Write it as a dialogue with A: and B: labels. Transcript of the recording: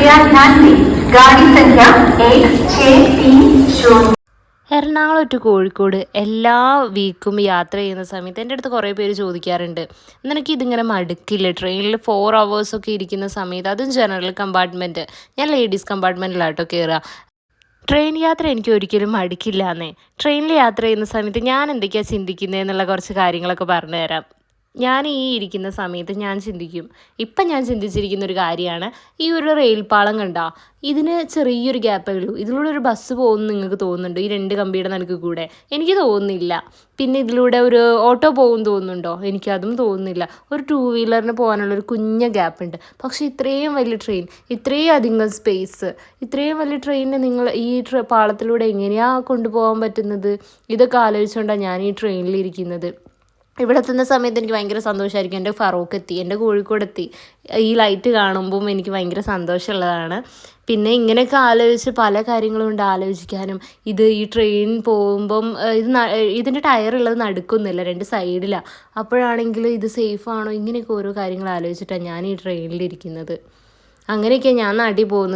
A: कृपया ध्यान दें, गाड़ी संख्या 1630।
B: എറണാകുളം ടു കോഴിക്കോട് എല്ലാ വീക്കും യാത്ര ചെയ്യുന്ന സമയത്ത് എൻ്റെ അടുത്ത് കുറേ പേര് ചോദിക്കാറുണ്ട്, നിനക്ക് ഇതിങ്ങനെ മടുക്കില്ലേ ട്രെയിനിൽ 4 hours ഇരിക്കുന്ന സമയത്ത്, അതും ജനറൽ കമ്പാർട്ട്മെൻറ്റ്. ഞാൻ ലേഡീസ് കമ്പാർട്ട്മെൻറ്റിലാട്ടോ കയറുക. ട്രെയിൻ യാത്ര എനിക്ക് ഒരിക്കലും മടുക്കില്ല എന്നേ. ട്രെയിനിൽ യാത്ര ചെയ്യുന്ന സമയത്ത് ഞാൻ എന്തൊക്കെയാണ് ചിന്തിക്കുന്നത് എന്നുള്ള കുറച്ച് കാര്യങ്ങളൊക്കെ പറഞ്ഞു തരാം. ഞാൻ ഈ ഇരിക്കുന്ന സമയത്ത് ഞാൻ ചിന്തിക്കും, ഇപ്പം ഞാൻ ചിന്തിച്ചിരിക്കുന്ന ഒരു കാര്യമാണ്, ഈ ഒരു റെയിൽപ്പാളം കണ്ടോ, ഇതിന് ചെറിയൊരു ഗ്യാപ്പേ ഉള്ളൂ, ഇതിലൂടെ ഒരു ബസ് പോകുമെന്ന് നിങ്ങൾക്ക് തോന്നുന്നുണ്ടോ ഈ 2 കമ്പിയുടെ നടുക്ക് കൂടെ? എനിക്ക് തോന്നുന്നില്ല. പിന്നെ ഇതിലൂടെ ഒരു ഓട്ടോ പോകും തോന്നുന്നുണ്ടോ? എനിക്കതും തോന്നുന്നില്ല. ഒരു 2 വീലറിന് പോകാനുള്ളൊരു കുഞ്ഞ ഗ്യാപ്പ് ഉണ്ട്. പക്ഷേ ഇത്രയും വലിയ ട്രെയിൻ, ഇത്രയും അധികം സ്പേസ്, ഇത്രയും വലിയ ട്രെയിനിനെ നിങ്ങൾ ഈ പാളത്തിലൂടെ എങ്ങനെയാണ് കൊണ്ടുപോകാൻ പറ്റുന്നത്? ഇതൊക്കെ ആലോചിച്ചുകൊണ്ടാണ് ഞാൻ ഈ ട്രെയിനിലിരിക്കുന്നത്. ഇവിടെ എത്തുന്ന സമയത്ത് എനിക്ക് ഭയങ്കര സന്തോഷമായിരിക്കും. എൻ്റെ ഫറൂഖ് എത്തി, എൻ്റെ കോഴിക്കോട് എത്തി. ഈ ലൈറ്റ് കാണുമ്പം എനിക്ക് ഭയങ്കര സന്തോഷമുള്ളതാണ്. പിന്നെ ഇങ്ങനെയൊക്കെ ആലോചിച്ച് പല കാര്യങ്ങളും ഉണ്ട് ആലോചിക്കാനും. ഈ ട്രെയിൻ പോകുമ്പം ഇതിൻ്റെ ടയറുള്ളത് നടുക്കൊന്നുമില്ല, 2 സൈഡിലാണ്. അപ്പോഴാണെങ്കിൽ ഇത് സേഫാണോ, ഇങ്ങനെയൊക്കെ ഓരോ കാര്യങ്ങൾ ആലോചിച്ചിട്ടാണ് ഞാൻ ഈ ട്രെയിനിലിരിക്കുന്നത്. അങ്ങനെയൊക്കെയാണ് ഞാൻ നാട്ടിൽ പോകുന്നത്.